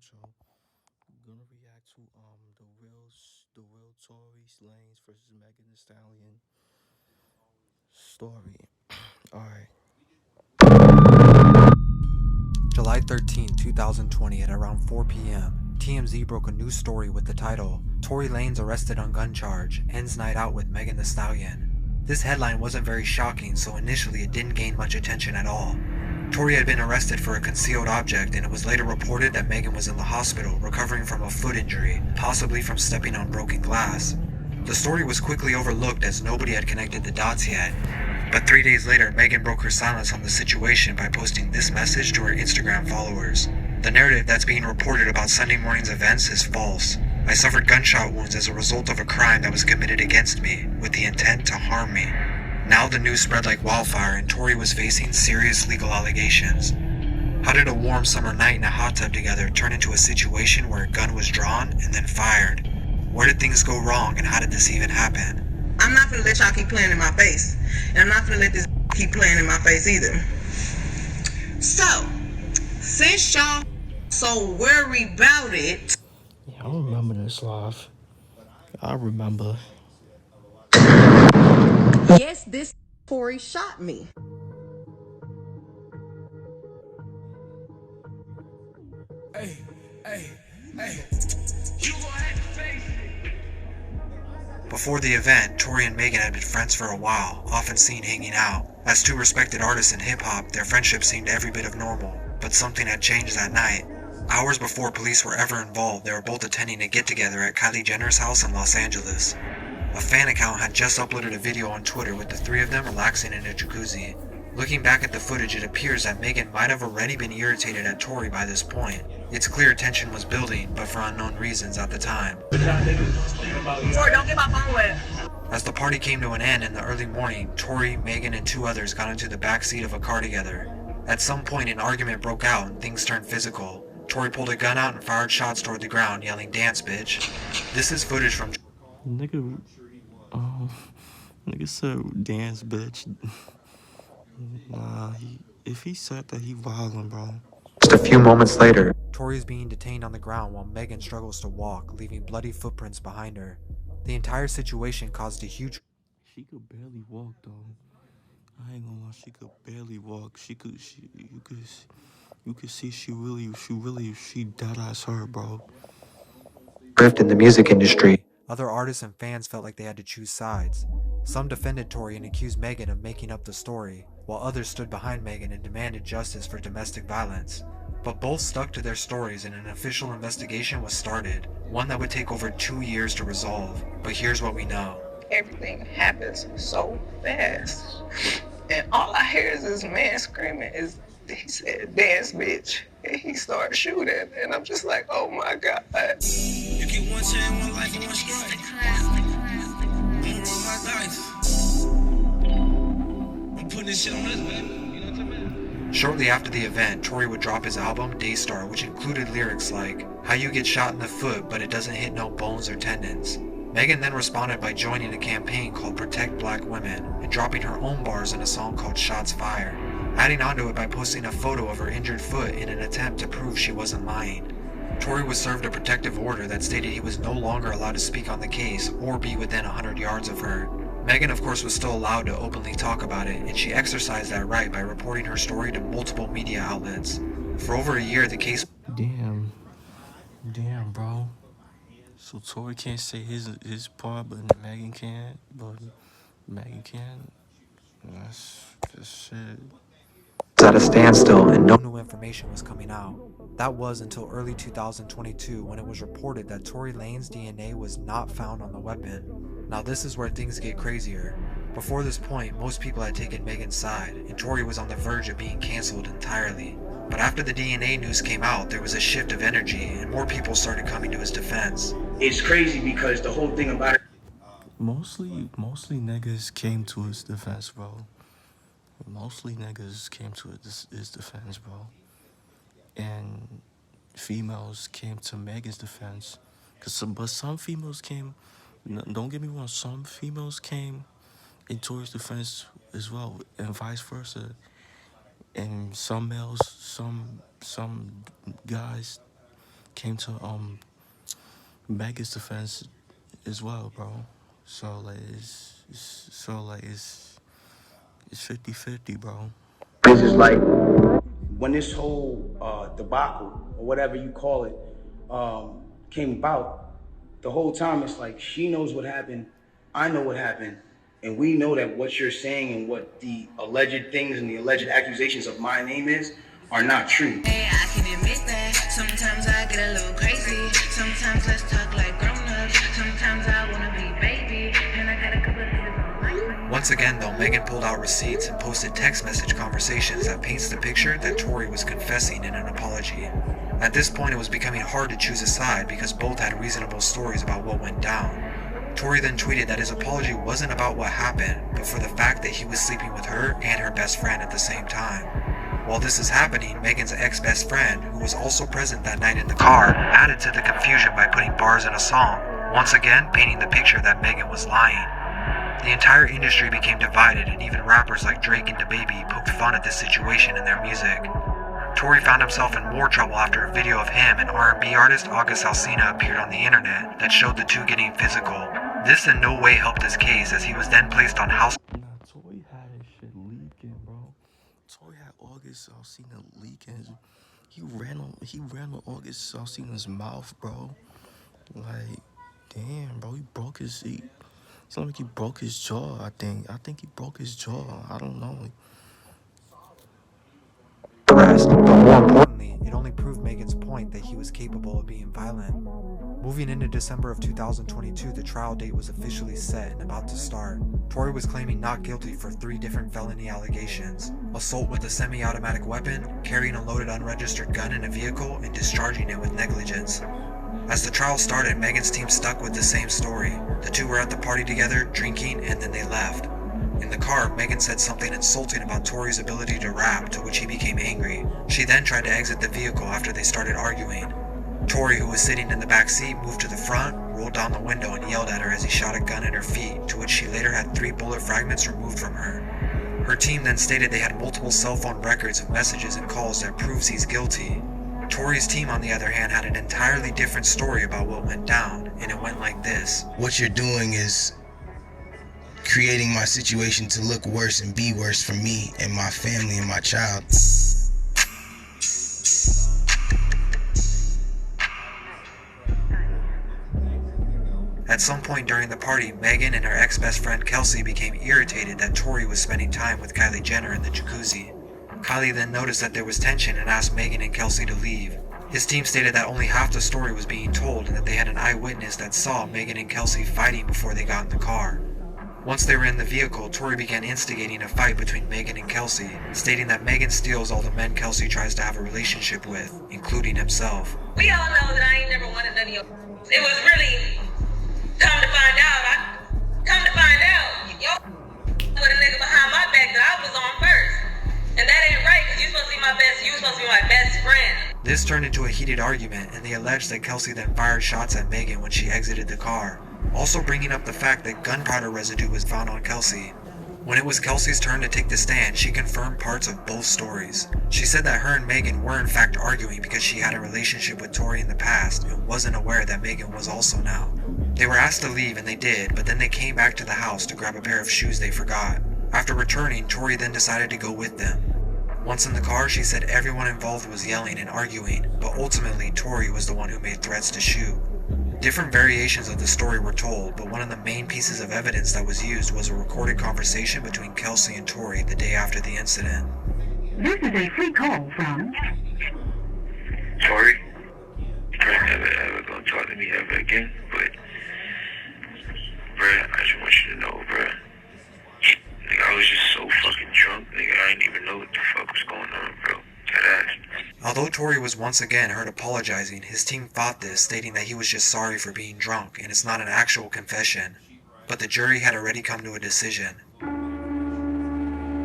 WavyOcho. Gonna react to the real Tory Lanez versus Megan Thee Stallion story. Alright. July 13, 2020 at around 4 p.m. TMZ broke a news story with the title, Tory Lanez arrested on gun charge, ends night out with Megan Thee Stallion. This headline wasn't very shocking, so initially it didn't gain much attention at all. Tory had been arrested for a concealed object, and it was later reported that Megan was in the hospital recovering from a foot injury, possibly from stepping on broken glass. The story was quickly overlooked as nobody had connected the dots yet. But 3 days later, Megan broke her silence on the situation by posting this message to her Instagram followers. The narrative that's being reported about Sunday morning's events is false. I suffered gunshot wounds as a result of a crime that was committed against me, with the intent to harm me. Now the news spread like wildfire and Tory was facing serious legal allegations. How did a warm summer night in a hot tub together turn into a situation where a gun was drawn and then fired? Where did things go wrong and how did this even happen? I'm not gonna let y'all keep playing in my face. And I'm not gonna let this keep playing in my face either. So, since y'all so worried about it. Yeah, I remember this live. I remember. Yes, this Tory shot me. Hey, hey, hey. You gonna have to face it. Before the event, Tory and Megan had been friends for a while, often seen hanging out. As two respected artists in hip-hop, their friendship seemed every bit of normal, but something had changed that night. Hours before police were ever involved, they were both attending a get-together at Kylie Jenner's house in Los Angeles. A fan account had just uploaded a video on Twitter with the three of them relaxing in a jacuzzi. Looking back at the footage, it appears that Megan might have already been irritated at Tory by this point. It's clear tension was building, but for unknown reasons at the time. Tory, don't get my phone wet. As the party came to an end in the early morning, Tory, Megan, and two others got into the back seat of a car together. At some point, an argument broke out and things turned physical. Tory pulled a gun out and fired shots toward the ground, yelling, "Dance, bitch." This is footage from... Nigga said, "Dance, bitch." Nah, if he said that, he wildin', bro. Just a few moments later, Tory is being detained on the ground while Megan struggles to walk, leaving bloody footprints behind her. The entire situation caused a huge... She could barely walk, though. I ain't gonna lie, she could barely walk. You could see she dead ass hurt, bro. Rift in the music industry. Other artists and fans felt like they had to choose sides. Some defended Tory and accused Megan of making up the story, while others stood behind Megan and demanded justice for domestic violence. But both stuck to their stories and an official investigation was started, one that would take over 2 years to resolve. But here's what we know. Everything happens so fast. And all I hear is this man screaming, he said, "Dance, bitch." And he started shooting. And I'm just like, oh my God. You get one chance, one life, and one strike. I'm gonna roll my dice. I'm putting this shit on this, baby. You know what I'm saying? Shortly after the event, Tory would drop his album, Daystar, which included lyrics like, "How you get shot in the foot, but it doesn't hit no bones or tendons." Megan then responded by joining a campaign called Protect Black Women and dropping her own bars in a song called Shots Fired, adding onto it by posting a photo of her injured foot in an attempt to prove she wasn't lying. Tory was served a protective order that stated he was no longer allowed to speak on the case or be within 100 yards of her. Megan, of course, was still allowed to openly talk about it, and she exercised that right by reporting her story to multiple media outlets. For over a year, the case... Damn, bro. So Tory can't say his part, but Megan can't. But Megan can. That's just shit. It's at a standstill, and no new information was coming out. That was until early 2022 when it was reported that Tory Lanez DNA was not found on the weapon. Now this is where things get crazier. Before this point, most people had taken Megan's side, and Tory was on the verge of being cancelled entirely. But after the DNA news came out, there was a shift of energy, and more people started coming to his defense. It's crazy because the whole thing about it. Mostly niggas came to his defense, bro. Mostly niggas came to his defense, bro. And females came to Megan's defense. But some females came, don't get me wrong, some females came in Tory's defense as well, and vice versa. And some males, some guys came to Megan's defense as well, bro. So like it's 50-50, bro. It's just like when this whole debacle or whatever you call it came about, the whole time it's like she knows what happened, I know what happened, and we know that what you're saying and what the alleged things and the alleged accusations of my name is are not true. Hey, I can admit that sometimes I get a little crazy. Sometimes let's talk like grown-ups. Sometimes I wanna be baby, and I got a couple of Once again though, Megan pulled out receipts and posted text message conversations that paints the picture that Tory was confessing in an apology. At this point it was becoming hard to choose a side because both had reasonable stories about what went down. Tory then tweeted that his apology wasn't about what happened, but for the fact that he was sleeping with her and her best friend at the same time. While this is happening, Megan's ex-best friend, who was also present that night in the car, added to the confusion by putting bars in a song, once again painting the picture that Megan was lying. The entire industry became divided, and even rappers like Drake and DaBaby poked fun at this situation in their music. Tory found himself in more trouble after a video of him and R&B artist August Alsina appeared on the internet that showed the two getting physical. This in no way helped his case, as he was then placed on house. Nah, Tory had his shit leaking, bro. Tory had August Alsina leaking. He ran on August Alsina's mouth, bro. Like, damn, bro, he broke his seat. It's not like he broke his jaw, I think he broke his jaw. I don't know. Arrest, but more importantly, it only proved Megan's point that he was capable of being violent. Moving into December of 2022, the trial date was officially set and about to start. Tory was claiming not guilty for 3 different felony allegations: assault with a semi-automatic weapon, carrying a loaded unregistered gun in a vehicle, and discharging it with negligence. As the trial started, Megan's team stuck with the same story. The two were at the party together, drinking, and then they left. In the car, Megan said something insulting about Tory's ability to rap, to which he became angry. She then tried to exit the vehicle after they started arguing. Tory, who was sitting in the back seat, moved to the front, rolled down the window, and yelled at her as he shot a gun at her feet, to which she later had 3 bullet fragments removed from her. Her team then stated they had multiple cell phone records of messages and calls that proves he's guilty. Tory's team, on the other hand, had an entirely different story about what went down, and it went like this. What you're doing is creating my situation to look worse and be worse for me and my family and my child. At some point during the party, Megan and her ex-best friend Kelsey became irritated that Tory was spending time with Kylie Jenner in the jacuzzi. Kylie then noticed that there was tension and asked Megan and Kelsey to leave. His team stated that only half the story was being told and that they had an eyewitness that saw Megan and Kelsey fighting before they got in the car. Once they were in the vehicle, Tory began instigating a fight between Megan and Kelsey, stating that Megan steals all the men Kelsey tries to have a relationship with, including himself. We all know that I ain't never wanted none of your. It was really come to find out, yo, with a nigga behind my back that I was on first. And that ain't right, because you supposed to be my best friend. This turned into a heated argument, and they alleged that Kelsey then fired shots at Megan when she exited the car, also bringing up the fact that gunpowder residue was found on Kelsey. When it was Kelsey's turn to take the stand, she confirmed parts of both stories. She said that her and Megan were in fact arguing because she had a relationship with Tory in the past and wasn't aware that Megan was also now. They were asked to leave and they did, but then they came back to the house to grab a pair of shoes they forgot. After returning, Tory then decided to go with them. Once in the car, she said everyone involved was yelling and arguing, but ultimately Tory was the one who made threats to shoot. Different variations of the story were told, but one of the main pieces of evidence that was used was a recorded conversation between Kelsey and Tory the day after the incident. This is a free call from Tory. You're never ever gonna talk to me ever again, but bruh, I just want you to know, bruh. Nigga, I was just so fucking drunk, nigga, I didn't even know what the fuck was going on, bro. That ass. Although Tory was once again heard apologizing, his team fought this, stating that he was just sorry for being drunk and it's not an actual confession. But the jury had already come to a decision.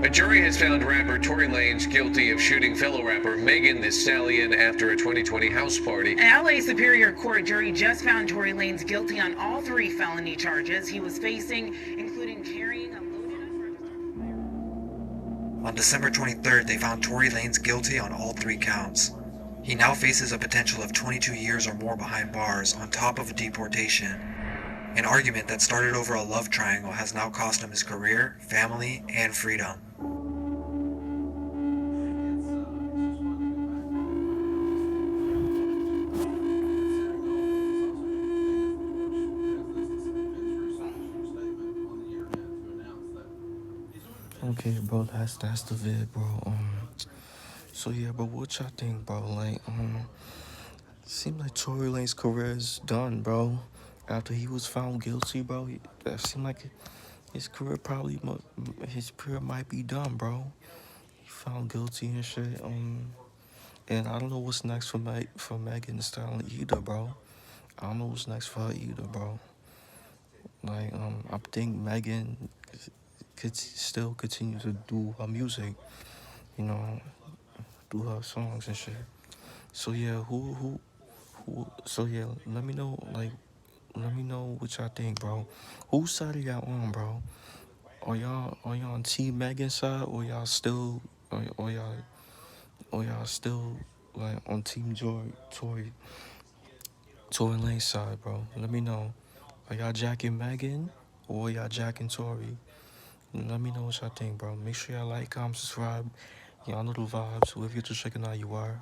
A jury has found rapper Tory Lanez guilty of shooting fellow rapper Megan Thee Stallion after a 2020 house party. An LA Superior Court jury just found Tory Lanez guilty on all 3 felony charges he was facing, including carrying a loaded unregistered. On December 23rd, they found Tory Lanez guilty on all 3 counts. He now faces a potential of 22 years or more behind bars on top of a deportation. An argument that started over a love triangle has now cost him his career, family, and freedom. Okay, bro, that's the vid, bro. So yeah, bro, what y'all think, bro? Like, seemed like Tory Lane's career is done, bro. After he was found guilty, bro, that seemed like his career his career might be done, bro. He found guilty and shit. And I don't know what's next for Megan Thee Stallion either, bro. I don't know what's next for her either, bro. Like, I think Megan could still continue to do her music, you know, do her songs and shit. So yeah, so yeah, let me know, like, let me know what y'all think, bro. Whose side are y'all on, bro? Are y'all on Team Megan side, or y'all still, or y'all still like on Team Tory Lane side, bro? Let me know. Are y'all jacking Megan, or y'all jacking Tory? Let me know what y'all think, bro. Make sure y'all like, comment, subscribe. Y'all know the vibes. Whoever you're just checking out, you are.